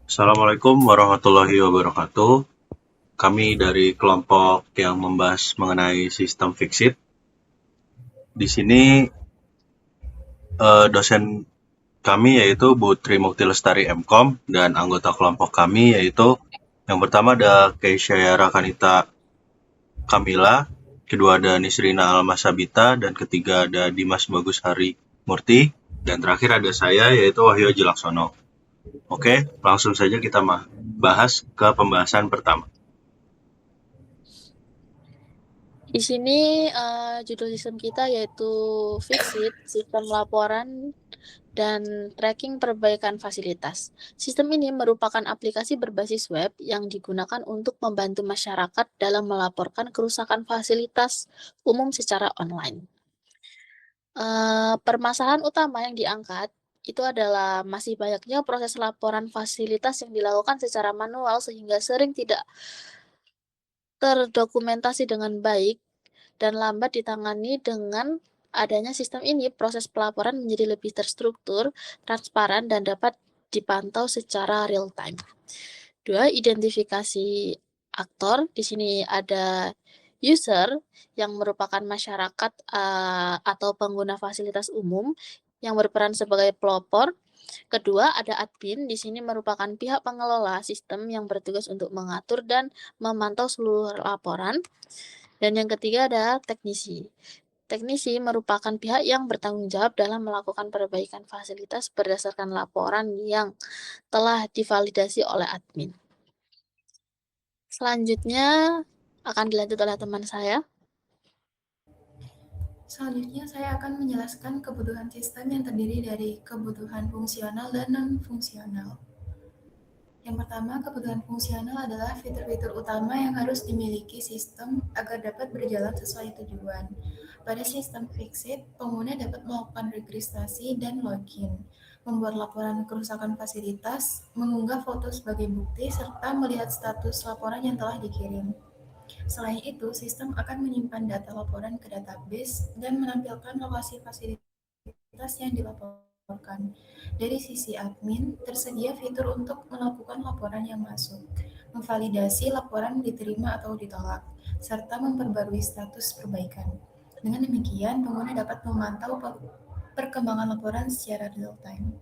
Assalamualaikum warahmatullahi wabarakatuh. Kami dari kelompok yang membahas mengenai sistem Fixit. Di sini dosen kami yaitu Bu Tri Mukti Lestari MKom dan anggota kelompok kami yaitu yang pertama ada Keisha Rakanita Kamila, kedua ada Nisrina Almasabita, dan ketiga ada Dimas Bagus Hari Murti, dan terakhir ada saya yaitu Wahyu Jilaksono. Oke, langsung saja kita bahas ke pembahasan pertama. Di sini judul sistem kita yaitu Fixit, sistem laporan dan tracking perbaikan fasilitas. Sistem ini merupakan aplikasi berbasis web yang digunakan untuk membantu masyarakat dalam melaporkan kerusakan fasilitas umum secara online. Permasalahan utama yang diangkat itu adalah masih banyaknya proses laporan fasilitas yang dilakukan secara manual sehingga sering tidak terdokumentasi dengan baik dan lambat ditangani. Dengan adanya sistem ini, proses pelaporan menjadi lebih terstruktur, transparan, dan dapat dipantau secara real time. 2. Identifikasi aktor. Di sini ada user yang merupakan masyarakat atau pengguna fasilitas umum yang berperan sebagai pelopor. Kedua, ada admin. Di sini merupakan pihak pengelola sistem yang bertugas untuk mengatur dan memantau seluruh laporan. Dan yang ketiga ada teknisi. Teknisi merupakan pihak yang bertanggung jawab dalam melakukan perbaikan fasilitas berdasarkan laporan yang telah divalidasi oleh admin. Selanjutnya akan dilanjut oleh teman saya. Selanjutnya, saya akan menjelaskan kebutuhan sistem yang terdiri dari kebutuhan fungsional dan non-fungsional. Yang pertama, kebutuhan fungsional adalah fitur-fitur utama yang harus dimiliki sistem agar dapat berjalan sesuai tujuan. Pada sistem Fixit, pengguna dapat melakukan registrasi dan login, membuat laporan kerusakan fasilitas, mengunggah foto sebagai bukti, serta melihat status laporan yang telah dikirim. Selain itu, sistem akan menyimpan data laporan ke database dan menampilkan lokasi fasilitas yang dilaporkan. Dari sisi admin, tersedia fitur untuk melakukan laporan yang masuk, memvalidasi laporan diterima atau ditolak, serta memperbarui status perbaikan. Dengan demikian, pengguna dapat memantau perkembangan laporan secara real-time.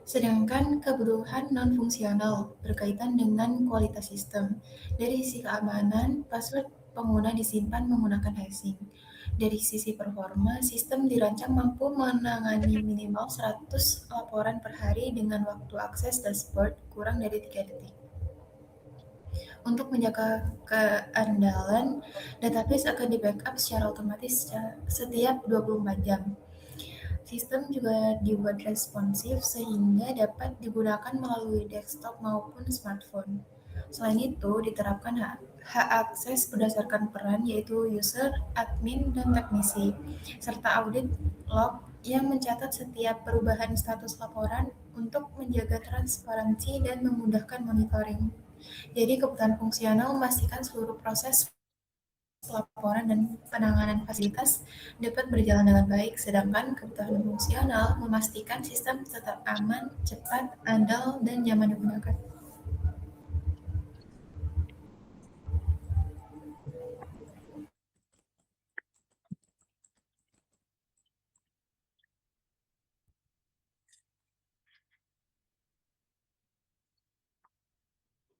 Sedangkan kebutuhan non-fungsional berkaitan dengan kualitas sistem. Dari sisi keamanan, password pengguna disimpan menggunakan hashing. Dari sisi performa, sistem dirancang mampu menangani minimal 100 laporan per hari dengan waktu akses dashboard kurang dari 3 detik. Untuk menjaga keandalan, database akan di-backup secara otomatis setiap 24 jam. Sistem juga dibuat responsif sehingga dapat digunakan melalui desktop maupun smartphone. Selain itu, diterapkan hak akses berdasarkan peran yaitu user, admin, dan teknisi, serta audit log yang mencatat setiap perubahan status laporan untuk menjaga transparansi dan memudahkan monitoring. Jadi kebutuhan fungsional memastikan seluruh proses laporan dan penanganan fasilitas dapat berjalan dengan baik, sedangkan kebutuhan fungsional memastikan sistem tetap aman, cepat, andal, dan nyaman digunakan.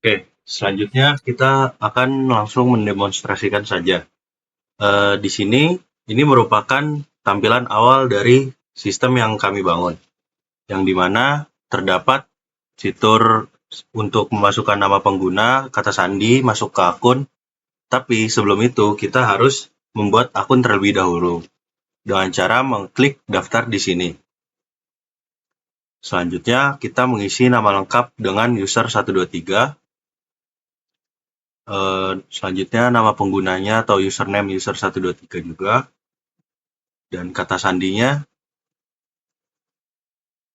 Oke, selanjutnya kita akan langsung mendemonstrasikan saja. Di sini, ini merupakan tampilan awal dari sistem yang kami bangun, yang dimana terdapat fitur untuk memasukkan nama pengguna, kata sandi, masuk ke akun. Tapi sebelum itu, kita harus membuat akun terlebih dahulu dengan cara mengklik daftar di sini. Selanjutnya, kita mengisi nama lengkap dengan user 123. Selanjutnya nama penggunanya atau username user 123 juga, dan kata sandinya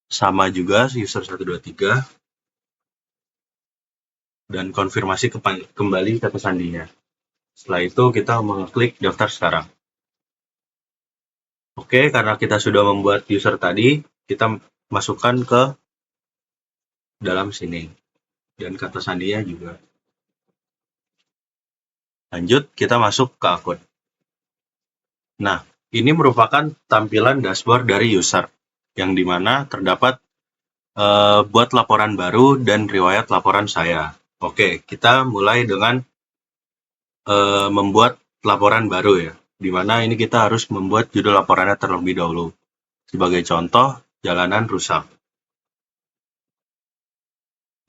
sama juga user 123, dan konfirmasi kembali kata sandinya. Setelah itu kita mengklik daftar sekarang. Oke, karena kita sudah membuat user tadi, kita masukkan ke dalam sini. Dan kata sandinya juga. Lanjut, kita masuk ke akun. Nah, ini merupakan tampilan dashboard dari user, yang dimana terdapat buat laporan baru dan riwayat laporan saya. Oke, kita mulai dengan membuat laporan baru ya, dimana ini kita harus membuat judul laporannya terlebih dahulu. Sebagai contoh, jalanan rusak.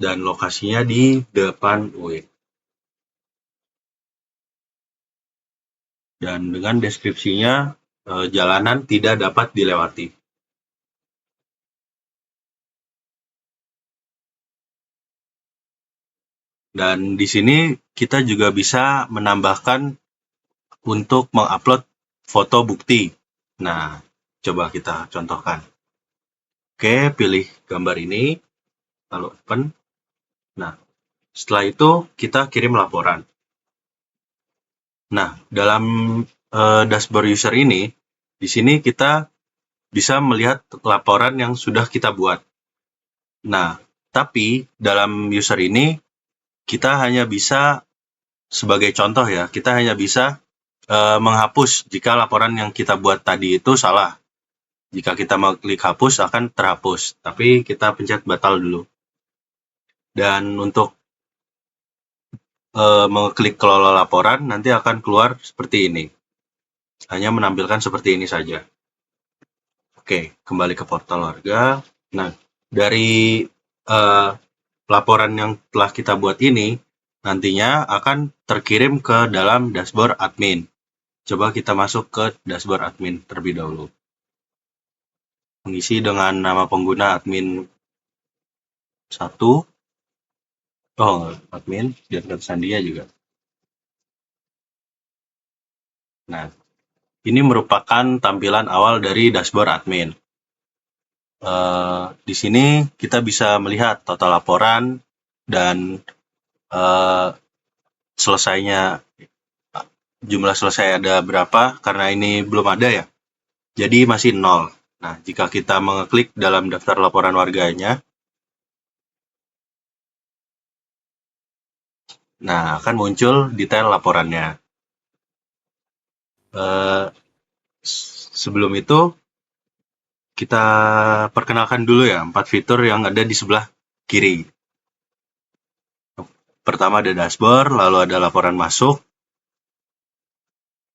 Dan lokasinya di depan UIN. Dan dengan deskripsinya, jalanan tidak dapat dilewati. Dan di sini kita juga bisa menambahkan untuk mengupload foto bukti. Nah, coba kita contohkan. Oke, pilih gambar ini, lalu open. Nah, setelah itu kita kirim laporan. Nah, dalam dashboard user ini, di sini kita bisa melihat laporan yang sudah kita buat. Nah, tapi dalam user ini, kita hanya bisa, sebagai contoh ya, kita hanya bisa menghapus jika laporan yang kita buat tadi itu salah. Jika kita mau klik hapus, akan terhapus. Tapi kita pencet batal dulu. Dan untuk mengklik kelola laporan, nanti akan keluar seperti ini. Hanya menampilkan seperti ini saja. Oke, kembali ke portal warga. Nah, dari laporan yang telah kita buat ini, nantinya akan terkirim ke dalam dashboard admin. Coba kita masuk ke dashboard admin terlebih dahulu. Mengisi dengan nama pengguna admin 1. Oh, admin, dan kata sandinya juga. Nah, ini merupakan tampilan awal dari dashboard admin. Di sini kita bisa melihat total laporan dan selesainya, jumlah selesai ada berapa, karena ini belum ada ya. Jadi masih 0. Nah, jika kita mengeklik dalam daftar laporan warganya, nah akan muncul detail laporannya. Sebelum itu, kita perkenalkan dulu ya 4 fitur yang ada di sebelah kiri. Pertama ada dashboard, lalu ada laporan masuk.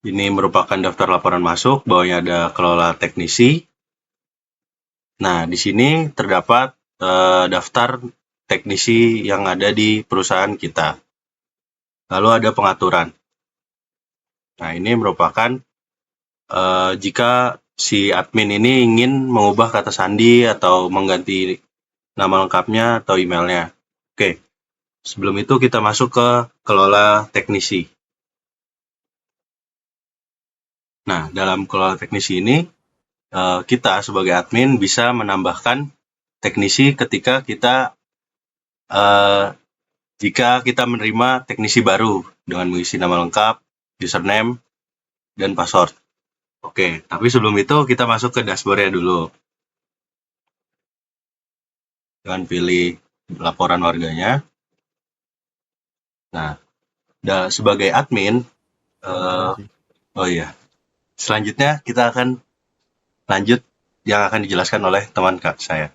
Ini merupakan daftar laporan masuk, bawahnya ada kelola teknisi. Nah, di sini terdapat daftar teknisi yang ada di perusahaan kita. Lalu ada pengaturan. Nah, ini merupakan jika si admin ini ingin mengubah kata sandi atau mengganti nama lengkapnya atau emailnya. Oke, sebelum itu kita masuk ke kelola teknisi. Nah, dalam kelola teknisi ini, kita sebagai admin bisa menambahkan teknisi ketika kita jika kita menerima teknisi baru dengan mengisi nama lengkap, username, dan password. Oke, tapi sebelum itu kita masuk ke dashboard-nya dulu. Dengan pilih laporan warganya. Nah, sebagai admin, oh iya, selanjutnya kita akan lanjut yang akan dijelaskan oleh teman kak saya.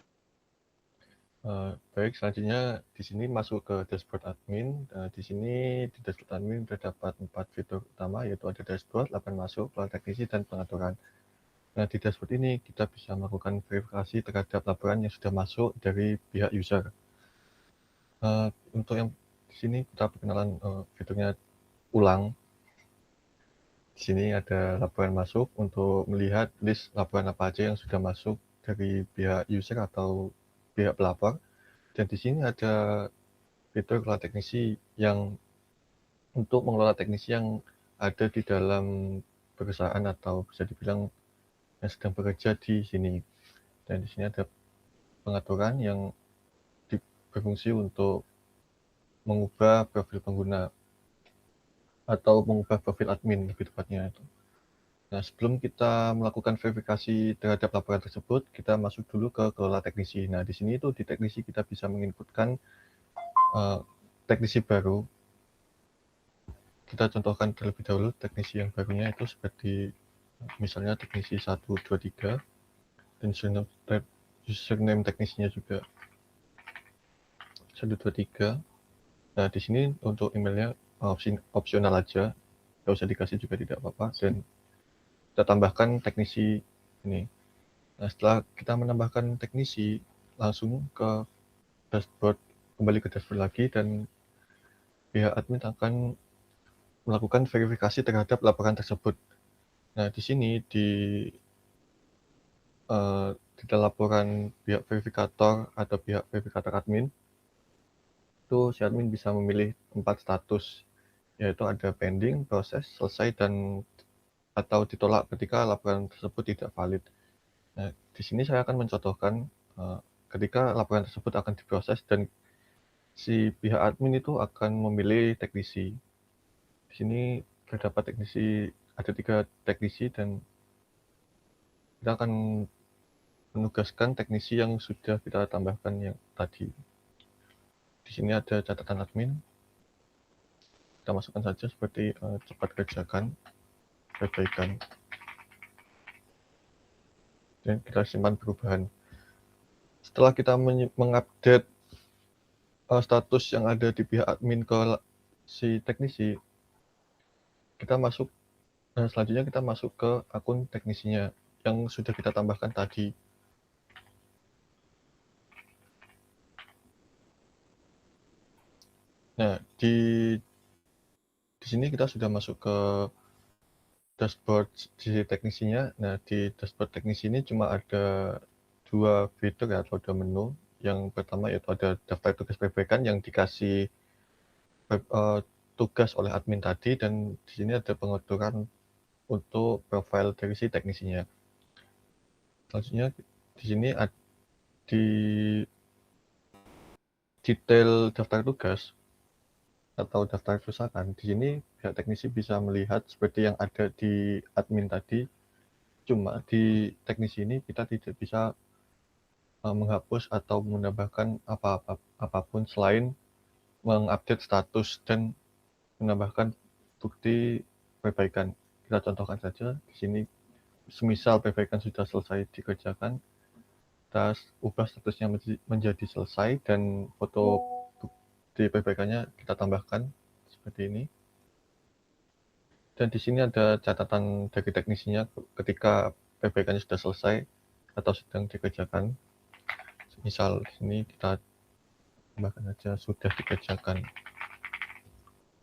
Baik, selanjutnya di sini masuk ke dashboard admin. Di sini di dashboard admin terdapat 4 fitur utama, yaitu ada dashboard, laporan masuk, kelola teknisi, dan pengaturan. Nah, di dashboard ini kita bisa melakukan verifikasi terhadap laporan yang sudah masuk dari pihak user. Untuk yang di sini kita perkenalan fiturnya ulang. Di sini ada laporan masuk untuk melihat list laporan apa aja yang sudah masuk dari pihak user atau pihak pelapor. Dan di sini ada fitur kelola teknisi yang untuk mengelola teknisi yang ada di dalam perusahaan atau bisa dibilang yang sedang bekerja di sini. Dan di sini ada pengaturan yang berfungsi untuk mengubah profil pengguna atau mengubah profil admin lebih tepatnya itu. Nah, sebelum kita melakukan verifikasi terhadap laporan tersebut, kita masuk dulu ke kelola teknisi. Nah, di sini itu di teknisi kita bisa menginputkan teknisi baru. Kita contohkan terlebih dahulu teknisi yang barunya itu seperti misalnya teknisi 1, 2, 3, dan username teknisinya juga 1, 2, 3. Nah, di sini untuk emailnya opsional aja, nggak usah dikasih juga tidak apa-apa, dan kita tambahkan teknisi ini. Nah, setelah kita menambahkan teknisi, langsung ke dashboard, kembali ke dashboard lagi, dan pihak admin akan melakukan verifikasi terhadap laporan tersebut. Nah, di sini di laporan pihak verifikator atau pihak verifikator admin, itu si admin bisa memilih 4 status, yaitu ada pending, proses, selesai, dan atau ditolak ketika laporan tersebut tidak valid. Nah, di sini saya akan mencontohkan ketika laporan tersebut akan diproses dan si pihak admin itu akan memilih teknisi. Di sini terdapat teknisi, ada 3 teknisi, dan kita akan menugaskan teknisi yang sudah kita tambahkan yang tadi. Di sini ada catatan admin. Kita masukkan saja seperti cepat kerjakan, perbaikan, dan kita simpan perubahan. Setelah kita mengupdate status yang ada di pihak admin ke si teknisi, kita masuk, selanjutnya kita masuk ke akun teknisinya yang sudah kita tambahkan tadi. Nah, di sini kita sudah masuk ke dashboard di teknisinya. Nah, di dashboard teknisi ini cuma ada 2 fitur atau 2 menu. Yang pertama yaitu ada daftar tugas perbaikan yang dikasih tugas oleh admin tadi, dan di sini ada pengaturan untuk profil dari si teknisinya. Selanjutnya di sini di detail daftar tugas atau daftar kerusakan, di sini pihak teknisi bisa melihat seperti yang ada di admin tadi. Cuma di teknisi ini kita tidak bisa menghapus atau menambahkan apapun selain mengupdate status dan menambahkan bukti perbaikan. Kita contohkan saja di sini, semisal perbaikan sudah selesai dikerjakan, kita ubah statusnya menjadi selesai dan foto bukti perbaikannya kita tambahkan seperti ini. Dan di sini ada catatan dari teknisinya ketika perbaikannya sudah selesai atau sedang dikerjakan. Misal di sini kita tambahkan saja sudah dikerjakan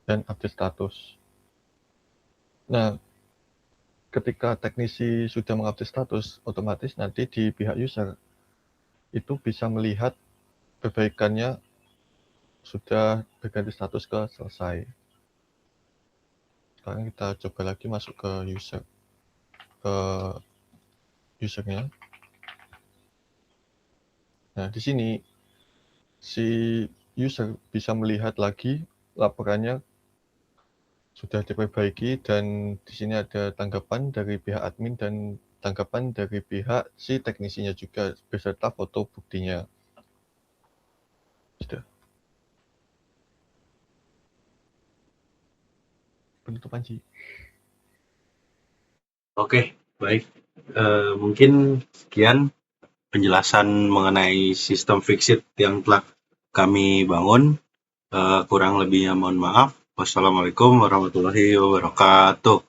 dan update status. Nah, ketika teknisi sudah mengupdate status, otomatis nanti di pihak user itu bisa melihat perbaikannya sudah berganti status ke selesai. Sekarang kita coba lagi masuk ke usernya. Nah, di sini si user bisa melihat lagi laporannya sudah diperbaiki, dan di sini ada tanggapan dari pihak admin dan tanggapan dari pihak si teknisinya juga beserta foto buktinya. Sudah. Penutupan sih. Oke, baik. Mungkin sekian penjelasan mengenai sistem Fixit yang telah kami bangun. Kurang lebihnya mohon maaf. Wassalamualaikum warahmatullahi wabarakatuh.